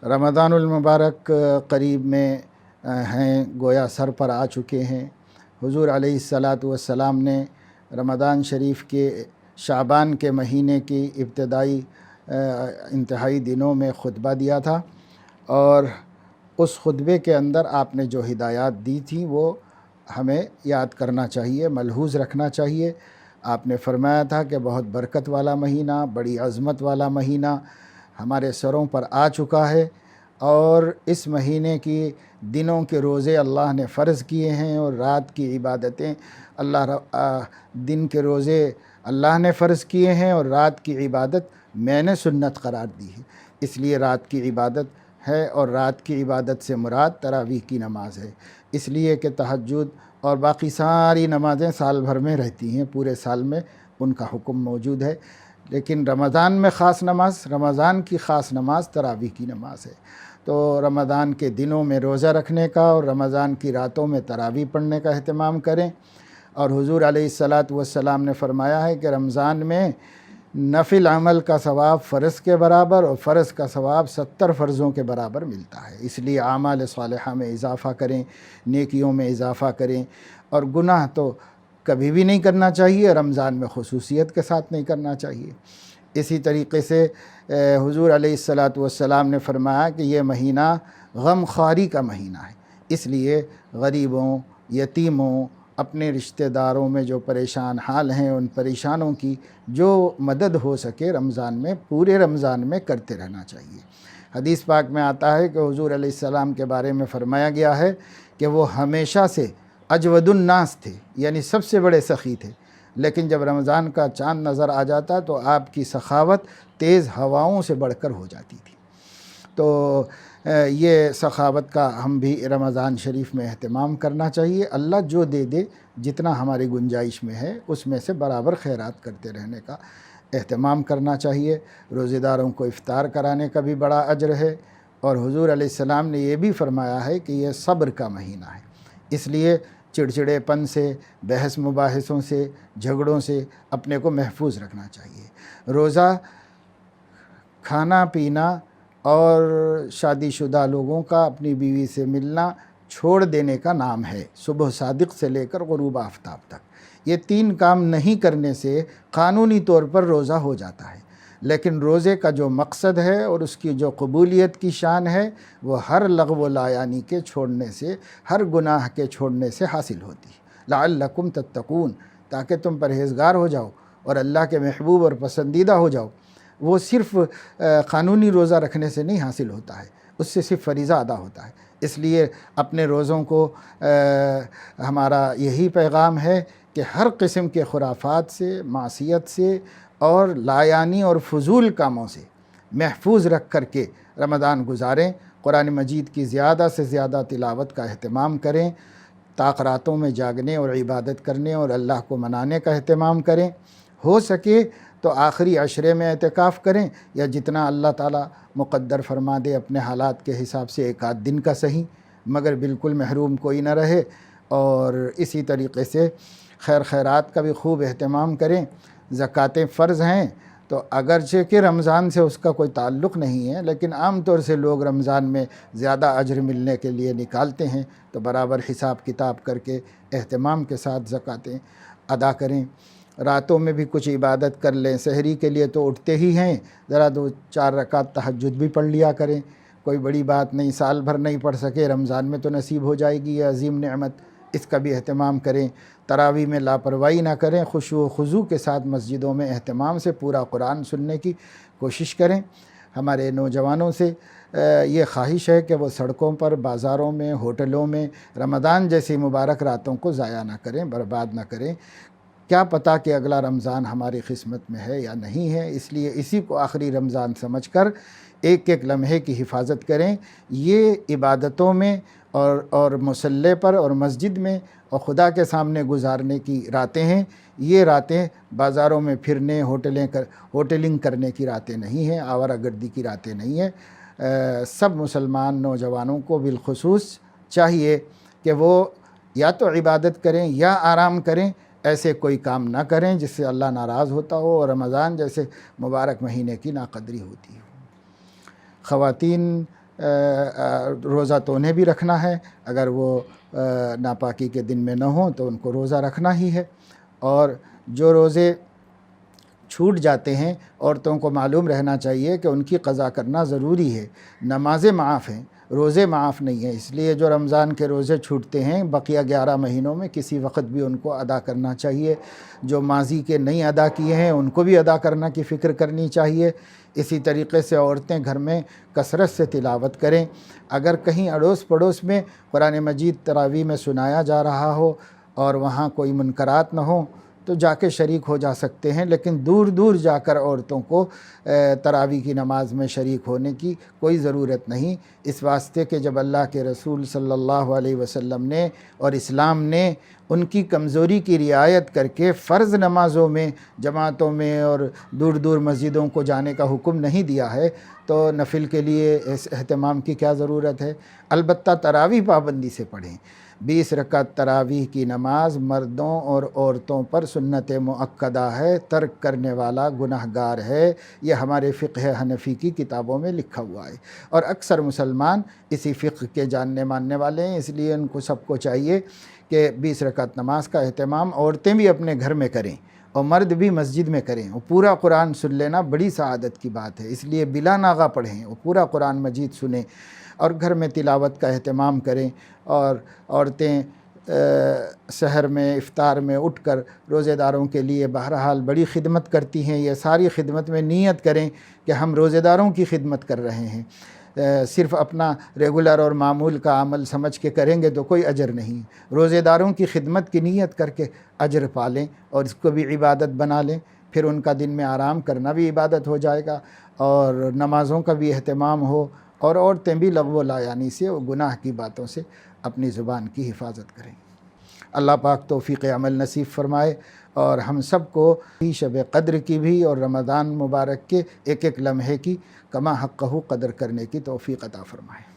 رمضان المبارک قریب میں ہیں، گویا سر پر آ چکے ہیں۔ حضور علیہ الصلاۃ والسلام نے رمضان شریف کے شعبان کے مہینے کی ابتدائی انتہائی دنوں میں خطبہ دیا تھا، اور اس خطبے کے اندر آپ نے جو ہدایات دی تھیں وہ ہمیں یاد کرنا چاہیے، ملحوظ رکھنا چاہیے۔ آپ نے فرمایا تھا کہ بہت برکت والا مہینہ، بڑی عظمت والا مہینہ ہمارے سروں پر آ چکا ہے، اور اس مہینے کی دنوں کے روزے اللہ نے فرض کیے ہیں، اور رات کی عبادتیں دن کے روزے اللہ نے فرض کیے ہیں، اور رات کی عبادت میں نے سنت قرار دی ہے۔ اس لیے رات کی عبادت ہے، اور رات کی عبادت سے مراد تراویح کی نماز ہے، اس لیے کہ تہجد اور باقی ساری نمازیں سال بھر میں رہتی ہیں، پورے سال میں ان کا حکم موجود ہے، لیکن رمضان میں خاص نماز، رمضان کی خاص نماز تراویح کی نماز ہے۔ تو رمضان کے دنوں میں روزہ رکھنے کا اور رمضان کی راتوں میں تراویح پڑھنے کا اہتمام کریں۔ اور حضور علیہ الصلاۃ والسلام نے فرمایا ہے کہ رمضان میں نفل عمل کا ثواب فرض کے برابر اور فرض کا ثواب 70 فرضوں کے برابر ملتا ہے، اس لیے اعمال صالحہ میں اضافہ کریں، نیکیوں میں اضافہ کریں، اور گناہ تو کبھی بھی نہیں کرنا چاہیے، رمضان میں خصوصیت کے ساتھ نہیں کرنا چاہیے۔ اسی طریقے سے حضور علیہ الصلاۃ والسلام نے فرمایا کہ یہ مہینہ غم خواری کا مہینہ ہے، اس لیے غریبوں، یتیموں، اپنے رشتہ داروں میں جو پریشان حال ہیں ان پریشانوں کی جو مدد ہو سکے رمضان میں، پورے رمضان میں کرتے رہنا چاہیے۔ حدیث پاک میں آتا ہے کہ حضور علیہ السلام کے بارے میں فرمایا گیا ہے کہ وہ ہمیشہ سے اجود الناس تھے، یعنی سب سے بڑے سخی تھے، لیکن جب رمضان کا چاند نظر آ جاتا تو آپ کی سخاوت تیز ہواؤں سے بڑھ کر ہو جاتی تھی۔ تو یہ سخاوت کا ہم بھی رمضان شریف میں اہتمام کرنا چاہیے۔ اللہ جو دے دے، جتنا ہماری گنجائش میں ہے اس میں سے برابر خیرات کرتے رہنے کا اہتمام کرنا چاہیے۔ روزہ داروں کو افطار کرانے کا بھی بڑا اجر ہے، اور حضور علیہ السلام نے یہ بھی فرمایا ہے کہ یہ صبر کا مہینہ ہے، اس لیے چڑچڑے پن سے، بحث مباحثوں سے، جھگڑوں سے اپنے کو محفوظ رکھنا چاہیے۔ روزہ کھانا پینا اور شادی شدہ لوگوں کا اپنی بیوی سے ملنا چھوڑ دینے کا نام ہے، صبح صادق سے لے کر غروب آفتاب تک۔ یہ 3 کام نہیں کرنے سے قانونی طور پر روزہ ہو جاتا ہے، لیکن روزے کا جو مقصد ہے اور اس کی جو قبولیت کی شان ہے وہ ہر لغو و لایانی کے چھوڑنے سے، ہر گناہ کے چھوڑنے سے حاصل ہوتی ہے۔ لعلکم تتقون، تاکہ تم پرہیزگار ہو جاؤ اور اللہ کے محبوب اور پسندیدہ ہو جاؤ۔ وہ صرف قانونی روزہ رکھنے سے نہیں حاصل ہوتا ہے، اس سے صرف فریضہ ادا ہوتا ہے۔ اس لیے اپنے روزوں کو ہمارا یہی پیغام ہے کہ ہر قسم کے خرافات سے، معصیت سے اور لایانی اور فضول کاموں سے محفوظ رکھ کر کے رمضان گزاریں۔ قرآن مجید کی زیادہ سے زیادہ تلاوت کا اہتمام کریں، طاق راتوں میں جاگنے اور عبادت کرنے اور اللہ کو منانے کا اہتمام کریں۔ ہو سکے تو آخری عشرے میں اعتکاف کریں، یا جتنا اللہ تعالیٰ مقدر فرما دے اپنے حالات کے حساب سے، 1 دن کا صحیح، مگر بالکل محروم کوئی نہ رہے۔ اور اسی طریقے سے خیرات کا بھی خوب اہتمام کریں۔ زکوٰۃیں فرض ہیں، تو اگرچہ کہ رمضان سے اس کا کوئی تعلق نہیں ہے، لیکن عام طور سے لوگ رمضان میں زیادہ اجر ملنے کے لیے نکالتے ہیں، تو برابر حساب کتاب کر کے اہتمام کے ساتھ زکوٰۃیں ادا کریں۔ راتوں میں بھی کچھ عبادت کر لیں، سحری کے لیے تو اٹھتے ہی ہیں، ذرا 2-4 رکعت تہجد بھی پڑھ لیا کریں، کوئی بڑی بات نہیں، سال بھر نہیں پڑھ سکے رمضان میں تو نصیب ہو جائے گی یہ عظیم نعمت، اس کا بھی اہتمام کریں۔ تراویح میں لاپرواہی نہ کریں، خشوع و خضوع کے ساتھ مسجدوں میں اہتمام سے پورا قرآن سننے کی کوشش کریں۔ ہمارے نوجوانوں سے یہ خواہش ہے کہ وہ سڑکوں پر، بازاروں میں، ہوٹلوں میں رمضان جیسی مبارک راتوں کو ضائع نہ کریں، برباد نہ کریں۔ کیا پتہ کہ اگلا رمضان ہماری قسمت میں ہے یا نہیں ہے، اس لیے اسی کو آخری رمضان سمجھ کر ایک ایک لمحے کی حفاظت کریں۔ یہ عبادتوں میں اور مصلی پر اور مسجد میں اور خدا کے سامنے گزارنے کی راتیں ہیں، یہ راتیں بازاروں میں پھرنے، ہوٹلنگ کرنے کی راتیں نہیں ہیں، آوارہ گردی کی راتیں نہیں ہیں۔ سب مسلمان نوجوانوں کو بالخصوص چاہیے کہ وہ یا تو عبادت کریں یا آرام کریں، ایسے کوئی کام نہ کریں جس سے اللہ ناراض ہوتا ہو اور رمضان جیسے مبارک مہینے کی ناقدری ہوتی ہو۔ خواتین روزہ تو انہیں بھی رکھنا ہے، اگر وہ ناپاکی کے دن میں نہ ہوں تو ان کو روزہ رکھنا ہی ہے۔ اور جو روزے چھوٹ جاتے ہیں عورتوں کو معلوم رہنا چاہیے کہ ان کی قضا کرنا ضروری ہے۔ نمازیں معاف ہیں، روزے معاف نہیں ہیں، اس لیے جو رمضان کے روزے چھوٹتے ہیں بقیہ 11 مہینوں میں کسی وقت بھی ان کو ادا کرنا چاہیے۔ جو ماضی کے نہیں ادا کیے ہیں ان کو بھی ادا کرنا کی فکر کرنی چاہیے۔ اسی طریقے سے عورتیں گھر میں کثرت سے تلاوت کریں۔ اگر کہیں اڑوس پڑوس میں قرآن مجید تراویح میں سنایا جا رہا ہو اور وہاں کوئی منکرات نہ ہوں تو جا کے شریک ہو جا سکتے ہیں، لیکن دور دور جا کر عورتوں کو تراویح کی نماز میں شریک ہونے کی کوئی ضرورت نہیں، اس واسطے کہ جب اللہ کے رسول صلی اللہ علیہ وسلم نے اور اسلام نے ان کی کمزوری کی رعایت کر کے فرض نمازوں میں جماعتوں میں اور دور دور مسجدوں کو جانے کا حکم نہیں دیا ہے تو نفل کے لیے اس اہتمام کی کیا ضرورت ہے؟ البتہ تراویح پابندی سے پڑھیں۔ 20 رکعت تراویح کی نماز مردوں اور عورتوں پر سنت مؤکدہ ہے، ترک کرنے والا گناہگار ہے، یہ ہمارے فقہ حنفی کی کتابوں میں لکھا ہوا ہے، اور اکثر مسلمان اسی فقہ کے جاننے ماننے والے ہیں، اس لیے ان کو سب کو چاہیے کہ 20 رکعت نماز کا اہتمام عورتیں بھی اپنے گھر میں کریں اور مرد بھی مسجد میں کریں۔ وہ پورا قرآن سن لینا بڑی سعادت کی بات ہے، اس لیے بلا ناغہ پڑھیں، وہ پورا قرآن مجید سنیں اور گھر میں تلاوت کا اہتمام کریں۔ اور عورتیں سحر میں افطار میں اٹھ کر روزے داروں کے لیے بہرحال بڑی خدمت کرتی ہیں، یہ ساری خدمت میں نیت کریں کہ ہم روزے داروں کی خدمت کر رہے ہیں، صرف اپنا ریگولر اور معمول کا عمل سمجھ کے کریں گے تو کوئی اجر نہیں، روزے داروں کی خدمت کی نیت کر کے اجر پالیں اور اس کو بھی عبادت بنا لیں، پھر ان کا دن میں آرام کرنا بھی عبادت ہو جائے گا اور نمازوں کا بھی اہتمام ہو، اور عورتیں بھی لغو و لایانی سے اور گناہ کی باتوں سے اپنی زبان کی حفاظت کریں۔ اللہ پاک توفیق عمل نصیب فرمائے اور ہم سب کو شب قدر کی بھی اور رمضان مبارک کے ایک ایک لمحے کی کما حقہ قدر کرنے کی توفیق عطا فرمائے۔